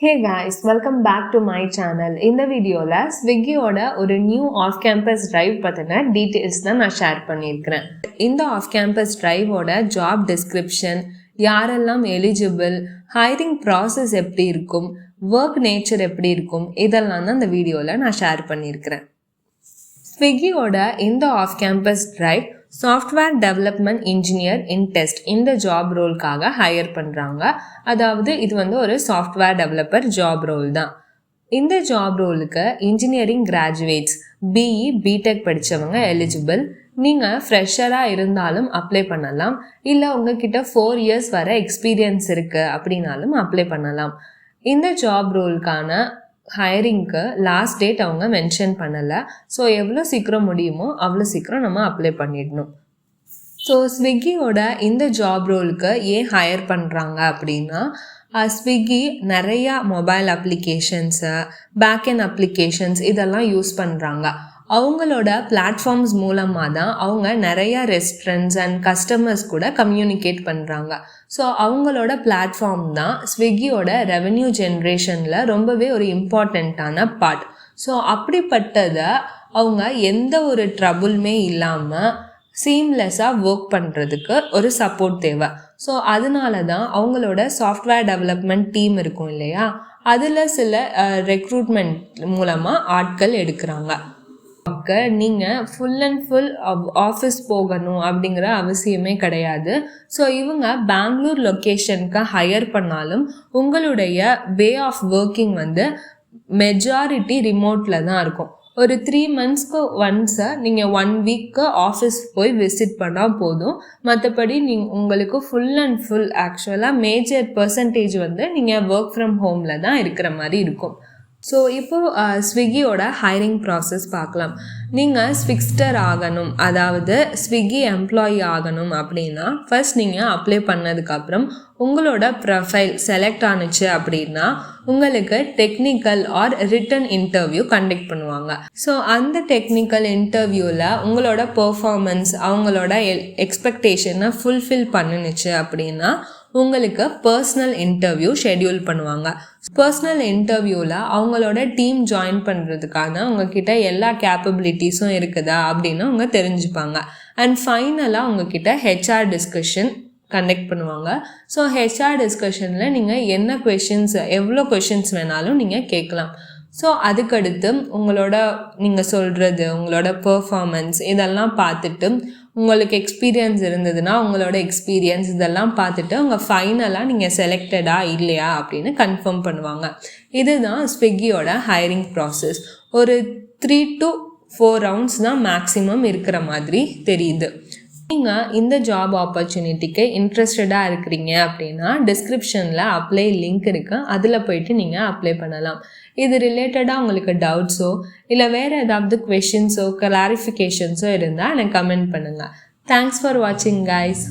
Hey guys, welcome back to my channel. இந்த வீடியோல ஸ்விக்கியோட ஒரு நியூ ஆஃப் கேம்பஸ் டிரைவ் பற்றின டீட்டெயில்ஸ் தான் நான் ஷேர் பண்ணியிருக்கிறேன். இந்த ஆஃப் கேம்பஸ் டிரைவோட ஜாப் டிஸ்கிரிப்ஷன், யாரெல்லாம் எலிஜிபிள், ஹைரிங் ப்ராசஸ் எப்படி இருக்கும், ஒர்க் நேச்சர் எப்படி இருக்கும், இதெல்லாம் தான் இந்த வீடியோவில் நான் ஷேர் பண்ணியிருக்கிறேன். ஸ்விக்கியோட இந்த off campus drive software development engineer in test இந்த ஜாப் ரோலுக்காக ஹையர் பண்ணுறாங்க. அதாவது இது ஒரு சாஃப்ட்வேர் டெவலப்பர் ஜாப் ரோல் தான். இந்த ஜாப் ரோலுக்கு இன்ஜினியரிங் கிராஜுவேட்ஸ், பிஇ பிடெக் படித்தவங்க எலிஜிபிள். நீங்கள் ஃப்ரெஷராக இருந்தாலும் அப்ளை பண்ணலாம், இல்லை உங்ககிட்ட 4 years வர எக்ஸ்பீரியன்ஸ் இருக்குது அப்படின்னாலும் அப்ளை பண்ணலாம். இந்த ஜாப் ரோலுக்கான ஹையரிங்க்கு லாஸ்ட் டேட் அவங்க மென்ஷன் பண்ணலை. ஸோ எவ்வளோ சீக்கிரம் முடியுமோ அவ்வளோ சீக்கிரம் நம்ம அப்ளை பண்ணிடணும். ஸோ ஸ்விக்கியோட இந்த ஜாப் ரோலுக்கு ஏன் ஹையர் பண்ணுறாங்க அப்படின்னா, ஸ்விக்கி நிறையா மொபைல் அப்ளிகேஷன்ஸு, பேக்எண்ட் அப்ளிகேஷன்ஸ் இதெல்லாம் யூஸ் பண்ணுறாங்க. அவங்களோட பிளாட்ஃபார்ம்ஸ் மூலமாக தான் அவங்க நிறையா ரெஸ்டாரண்ட்ஸ் அண்ட் கஸ்டமர்ஸ் கூட கம்யூனிகேட் பண்ணுறாங்க. ஸோ அவங்களோட பிளாட்ஃபார்ம் தான் ஸ்விக்கியோட ரெவென்யூ ஜென்ரேஷனில் ரொம்பவே ஒரு இம்பார்ட்டண்ட்டான பார்ட். ஸோ அப்படிப்பட்டதை அவங்க எந்த ஒரு ட்ரபுளுமே இல்லாமல் சீம்லெஸ்ஸாக ஒர்க் பண்ணுறதுக்கு ஒரு சப்போர்ட் தேவை. ஸோ அதனால தான் அவங்களோட சாஃப்ட்வேர் டெவலப்மெண்ட் டீம் இருக்கும் இல்லையா, அதில் சில ரெக்ரூட்மெண்ட் மூலமாக ஆட்கள் எடுக்கிறாங்க. நீங்கள் ஃபுல் அண்ட் ஃபுல் ஆஃபீஸ் போகணும் அப்படிங்கிற அவசியமே கிடையாது. ஸோ இவங்க பெங்களூர் லொக்கேஷனுக்கு ஹையர் பண்ணாலும் உங்களுடைய வே ஆஃப் ஒர்க்கிங் மெஜாரிட்டி ரிமோட்டில் தான் இருக்கும். ஒரு 3 monthsக்கு ஒன்ஸை நீங்கள் 1 week ஆஃபீஸ் போய் விசிட் பண்ணால் போதும். மற்றபடி உங்களுக்கு ஃபுல் அண்ட் ஃபுல் ஆக்சுவலாக மேஜர் பர்சன்டேஜ் நீங்கள் ஒர்க் ஃப்ரம் ஹோமில் தான் இருக்கிற மாதிரி இருக்கும். ஸோ இப்போது ஸ்விக்கியோட ஹைரிங் ப்ராசஸ் பார்க்கலாம். நீங்கள் ஸ்விக்ஸ்டர் ஆகணும், அதாவது ஸ்விக்கி எம்ப்ளாயி ஆகணும் அப்படின்னா ஃபர்ஸ்ட் நீங்கள் அப்ளை பண்ணதுக்கப்புறம் உங்களோட ப்ரொஃபைல் செலக்ட் ஆனுச்சு அப்படின்னா உங்களுக்கு technical or written interview conduct பண்ணுவாங்க. ஸோ அந்த டெக்னிக்கல் இன்டர்வியூவில் உங்களோட பெர்ஃபார்மன்ஸ் அவங்களோட எக்ஸ்பெக்டேஷனை ஃபுல்ஃபில் பண்ணுனுச்சு அப்படின்னா உங்களுக்கு பர்சனல் இன்டர்வியூ ஷெட்யூல் பண்ணுவாங்க. பர்சனல் இன்டர்வியூவில் அவங்களோட டீம் ஜாயின் பண்ணுறதுக்கான உங்ககிட்ட எல்லா கேப்பபிலிட்டிஸும் இருக்குதா அப்படின்னு அவங்க தெரிஞ்சுப்பாங்க. அண்ட் ஃபைனலாக உங்ககிட்ட ஹெச்ஆர் டிஸ்கஷன் கண்டக்ட் பண்ணுவாங்க. ஸோ ஹெச்ஆர் டிஸ்கஷனில் நீங்கள் என்ன கொஷின்ஸ், எவ்வளோ கொஷின்ஸ் வேணாலும் நீங்கள் கேட்கலாம். ஸோ அதுக்கடுத்து நீங்கள் சொல்கிறது, உங்களோட பெர்ஃபார்மன்ஸ் இதெல்லாம் பார்த்துட்டு உங்களுக்கு எக்ஸ்பீரியன்ஸ் இருந்ததுன்னா உங்களோட எக்ஸ்பீரியன்ஸ் இதெல்லாம் பார்த்துட்டு அவங்க ஃபைனலாக நீங்கள் செலக்டடா இல்லையா அப்படின்னு கன்ஃபார்ம் பண்ணுவாங்க. இதுதான் ஸ்விக்கியோட ஹைரிங் ப்ராசஸ். ஒரு 3 to 4 rounds தான் மேக்ஸிமம் இருக்கிற மாதிரி தெரியுது. நீங்கள் இந்த ஜாப் ஆப்பர்ச்சுனிட்டிக்கு இன்ட்ரெஸ்டடாக இருக்கிறீங்க அப்படின்னா டிஸ்கிரிப்ஷனில் அப்ளை லிங்க் இருக்குது, அதில் போயிட்டு நீங்கள் அப்ளை பண்ணலாம். இது ரிலேட்டடாக உங்களுக்கு டவுட்ஸோ இல்லை வேறு ஏதாவது கொஷின்ஸோ கிளாரிஃபிகேஷன்ஸோ இருந்தால் எனக்கு கமெண்ட் பண்ணுங்கள். தேங்க்ஸ் ஃபார் வாட்சிங் கைஸ்.